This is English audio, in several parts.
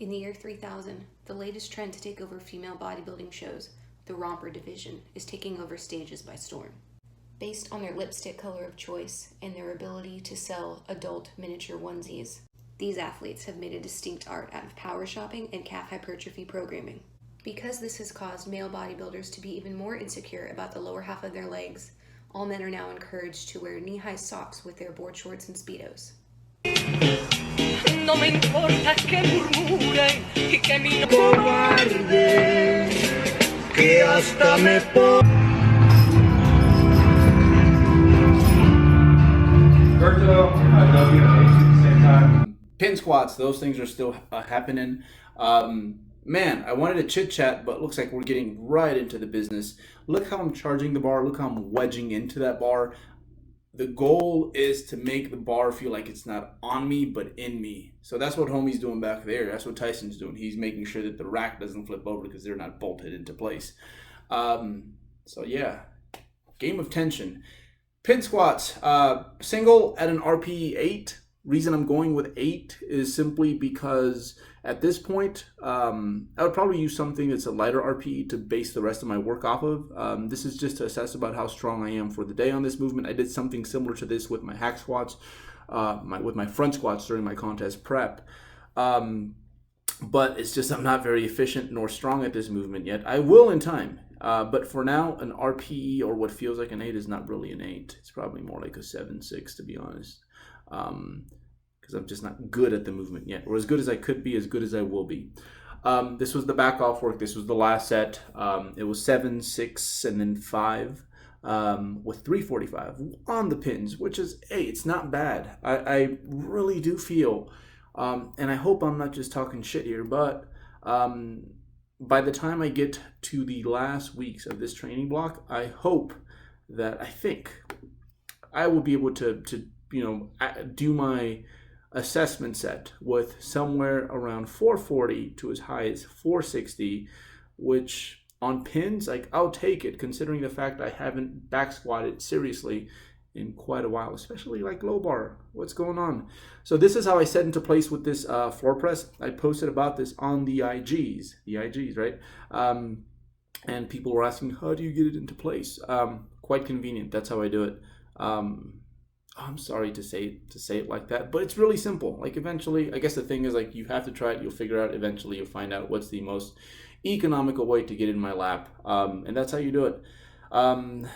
In the year 3000, the latest trend to take over female bodybuilding shows, the romper division, is taking over stages by storm. Based on their lipstick color of choice and their ability to sell adult miniature onesies, these athletes have made a distinct art out of power shopping and calf hypertrophy programming. Because this has caused male bodybuilders to be even more insecure about the lower half of their legs, all men are now encouraged to wear knee-high socks with their board shorts and Speedos. No me importa que murmuren y que mi cobarde que hasta me Berto, W and AC at the same time. Pin squats, those things are still happening. Man, I wanted to chit chat, but it looks like we're getting right into the business. Look how I'm charging the bar. Look how I'm wedging into that bar. The goal is to make the bar feel like it's not on me, but in me. So that's what homie's doing back there. That's what Tyson's doing. He's making sure that the rack doesn't flip over because they're not bolted into place. So yeah, game of tension. Pin squats, single at an RPE 8. Reason I'm going with 8 is simply because at this point, I would probably use something that's a lighter RPE to base the rest of my work off of. This is just to assess about how strong I am for the day on this movement. I did something similar to this with my hack squats, with my front squats during my contest prep. But it's just I'm not very efficient nor strong at this movement yet. I will in time. But for now, an RPE or what feels like an 8 is not really an 8. It's probably more like a 7-6 to be honest. Because I'm just not good at the movement yet, or as good as I could be, as good as I will be. This was the back off work. This was the last set. It was 7, 6, and then 5 with 345 on the pins, which is, hey, it's not bad. I really do feel, and I hope I'm not just talking shit here, but by the time I get to the last weeks of this training block, I think I will be able to do my assessment set with somewhere around 440 to as high as 460, which on pins, like, I'll take it considering the fact I haven't back squatted seriously in quite a while, especially like low bar. What's going on? So this is how I set into place with this floor press. I posted about this on the IGs, right? And people were asking, how do you get it into place? Quite convenient. That's how I do it. I'm sorry to say it like that, but it's really simple. Like, eventually, I guess the thing is, like, you have to try it. You'll figure out eventually. You'll find out what's the most economical way to get in my lap, and that's how you do it. And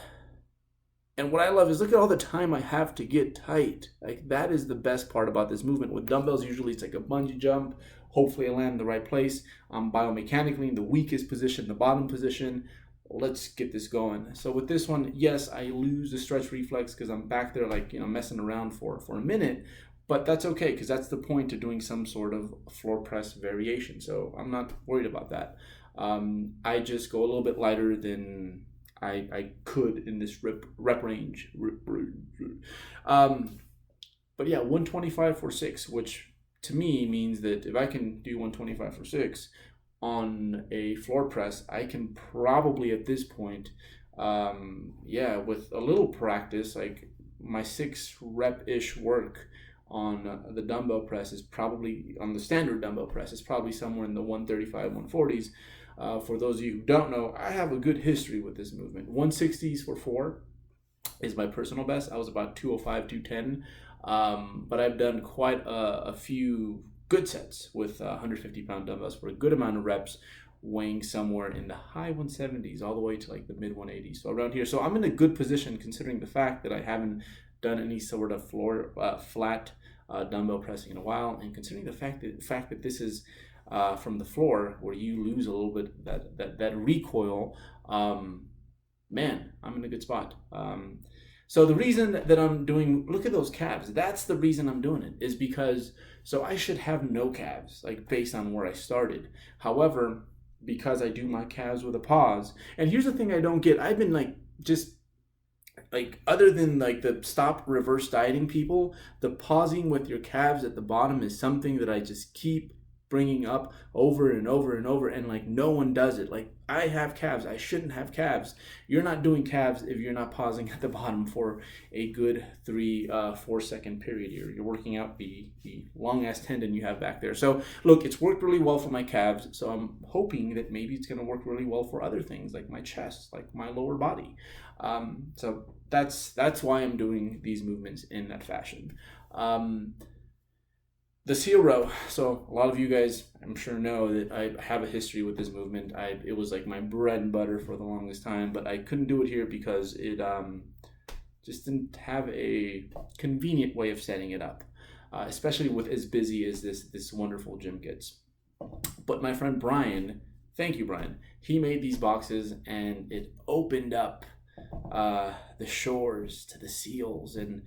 what I love is, look at all the time I have to get tight. Like, that is the best part about this movement. With dumbbells, usually it's like a bungee jump. Hopefully I land in the right place. I'm biomechanically in the weakest position, the bottom position. Let's get this going. So with this one, yes, I lose the stretch reflex because I'm back there, like, messing around for a minute, but that's okay because that's the point to doing some sort of floor press variation. So I'm not worried about that. I just go a little bit lighter than I could in this rep range. But yeah, 125 for 6, which to me means that if I can do 125 for 6 on a floor press, I can probably at this point, with a little practice, like my 6 rep-ish work on the dumbbell press is probably, on the standard dumbbell press, is probably somewhere in the 135, 140s. For those of you who don't know, I have a good history with this movement. 160s for 4 is my personal best. I was about 205, 210, but I've done quite a few good sets with 150-pound dumbbells for a good amount of reps, weighing somewhere in the high 170s all the way to like the mid 180s. So around here. So I'm in a good position considering the fact that I haven't done any sort of floor flat dumbbell pressing in a while, and considering the fact that this is from the floor where you lose a little bit that recoil, man, I'm in a good spot. So the reason that I'm doing, look at those calves, that's the reason I'm doing it, is because, so I should have no calves, like based on where I started. However, because I do my calves with a pause, and here's the thing I don't get, I've been like, just like, other than like the stop reverse dieting people, the pausing with your calves at the bottom is something that I just keep bringing up over and over and over, and like no one does it. Like, I have calves, I shouldn't have calves. You're not doing calves if you're not pausing at the bottom for a good 3-4 second period. You're working out the long ass tendon you have back there. So look, it's worked really well for my calves, so I'm hoping that maybe it's going to work really well for other things like my chest, like my lower body. So that's why I'm doing these movements in that fashion. The seal row. So a lot of you guys, I'm sure, know that I have a history with this movement. It was like my bread and butter for the longest time, but I couldn't do it here because it just didn't have a convenient way of setting it up, especially with as busy as this wonderful gym gets. But my friend Brian, thank you, Brian, he made these boxes, and it opened up the shores to the seals, and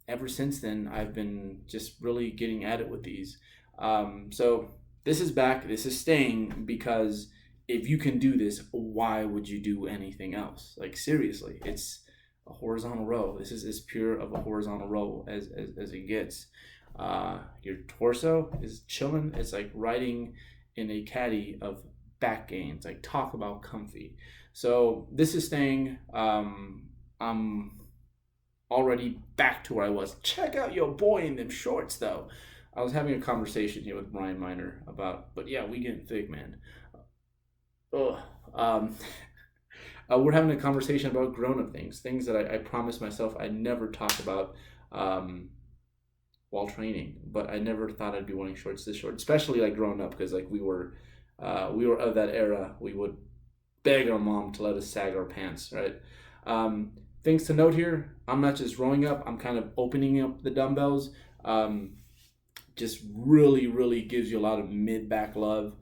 ever since then, I've been just really getting at it with these. So this is back, this is staying, because if you can do this, why would you do anything else? Like, seriously, it's a horizontal row. This is as pure of a horizontal row as it gets. Your torso is chilling. It's like riding in a caddy of back gains. Like, talk about comfy. So this is staying. I'm already back to where I was. Check out your boy in them shorts, though. I was having a conversation here with Brian Miner about, but yeah, we getting thick, man. We're having a conversation about grown-up things that I promised myself I'd never talk about while training, but I never thought I'd be wearing shorts this short, especially like growing up, because like we were of that era. We would beg our mom to let us sag our pants, right? Things to note here, I'm not just rowing up, I'm kind of opening up the dumbbells. Just really, really gives you a lot of mid-back love.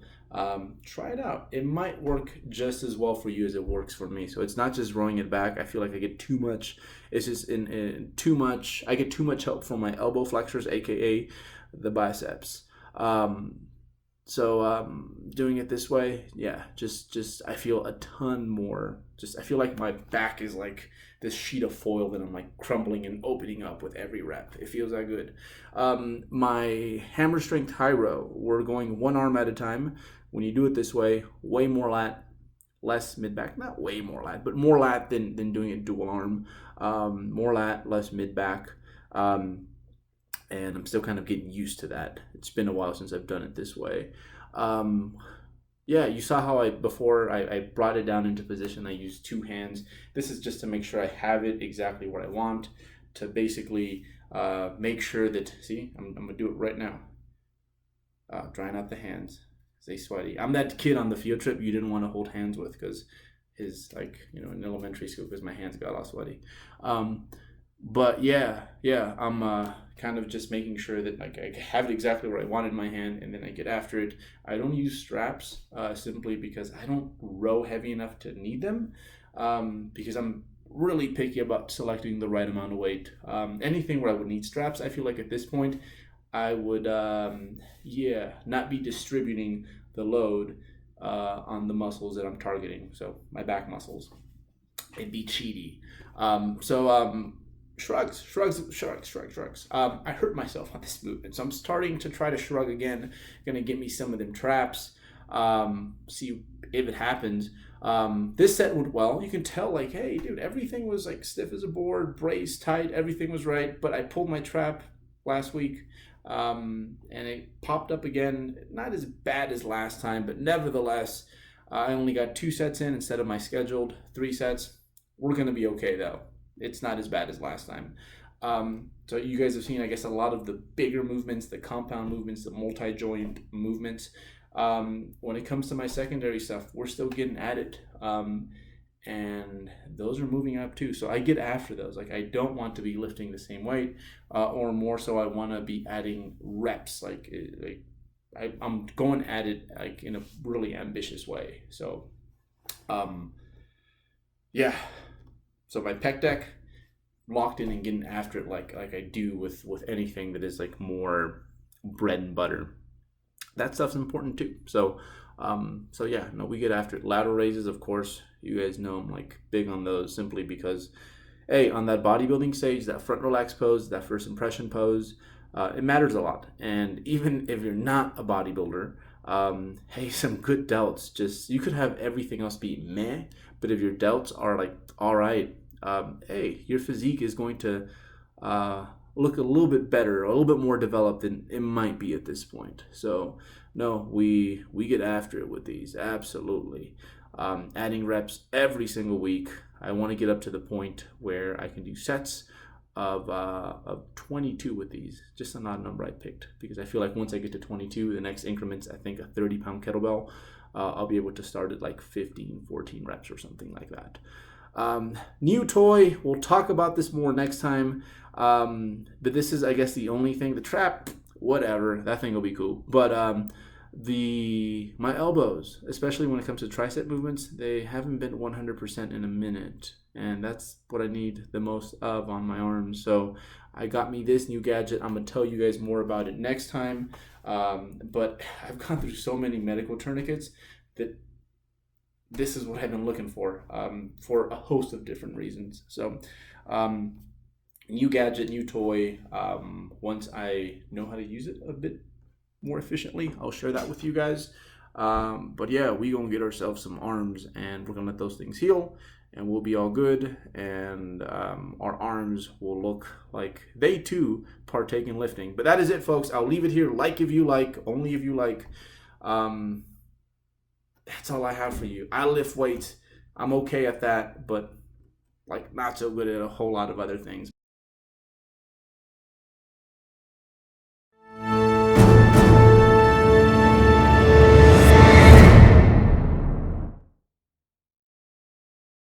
Try it out. It might work just as well for you as it works for me. So it's not just rowing it back. I feel like I get too much. It's just too much. I get too much help from my elbow flexors, aka the biceps. So doing it this way, yeah, just I feel a ton more. I feel like my back is like this sheet of foil that I'm like crumbling and opening up with every rep. It feels that good. My hammer strength high row, we're going one arm at a time. When you do it this way, way more lat, less mid back. Not way more lat, but more lat than doing it dual arm. More lat, less mid back. And I'm still kind of getting used to that. It's been a while since I've done it this way. Yeah, you saw how before I brought it down into position, I used two hands. This is just to make sure I have it exactly what I want, to basically make sure that, see, I'm going to do it right now. Drying out the hands. Stay sweaty. I'm that kid on the field trip you didn't want to hold hands with because in elementary school, because my hands got all sweaty. But yeah, I'm kind of just making sure that like I have it exactly where I want in my hand, and then I get after it. I don't use straps simply because I don't row heavy enough to need them, because I'm really picky about selecting the right amount of weight. Anything where I would need straps, I feel like at this point I would not be distributing the load on the muscles that I'm targeting, so my back muscles. It'd be cheaty. Shrugs. I hurt myself on this movement, so I'm starting to try to shrug again. Gonna get me some of them traps. See if it happens. This set went well. You can tell, like, hey, dude, everything was like stiff as a board, braced tight, everything was right. But I pulled my trap last week, and it popped up again. Not as bad as last time, but nevertheless, I only got 2 sets in instead of my scheduled 3 sets. We're gonna be okay though. It's not as bad as last time. So you guys have seen, I guess, a lot of the bigger movements, the compound movements, the multi-joint movements. When it comes to my secondary stuff, we're still getting at it. And those are moving up too. So I get after those. Like, I don't want to be lifting the same weight, or more so I want to be adding reps. I'm going at it like in a really ambitious way. So, yeah. So my pec deck, locked in and getting after it like I do with anything that is like more bread and butter. That stuff's important too. So yeah, no, we get after it. Lateral raises, of course, you guys know I'm like big on those, simply because, hey, on that bodybuilding stage, that front relax pose, that first impression pose, It matters a lot. And even if you're not a bodybuilder, hey, some good delts. Just you could have everything else be meh, but if your delts are like all right, hey, your physique is going to look a little bit better, a little bit more developed than it might be at this point. So no, we get after it with these, absolutely. Adding reps every single week. I want to get up to the point where I can do sets of 22 with these. Just an odd number I picked because I feel like once I get to 22, the next increments, I think a 30-pound kettlebell, I'll be able to start at like 15, 14 reps or something like that. New toy, we'll talk about this more next time. But this is, I guess, the only thing. The trap, whatever, that thing will be cool. But my elbows, especially when it comes to tricep movements, they haven't been 100% in a minute, and that's what I need the most of on my arms. So I got me this new gadget. I'm gonna tell you guys more about it next time. But I've gone through so many medical tourniquets that this is what I've been looking for a host of different reasons. So new gadget, new toy. Once I know how to use it a bit more efficiently, I'll share that with you guys. But yeah, we gonna get ourselves some arms, and we're gonna let those things heal, and we'll be all good, and our arms will look like they too partake in lifting. But that is it, folks. I'll leave it here. Like if you like, only if you like. That's all I have for you. I lift weights. I'm okay at that, but like not so good at a whole lot of other things.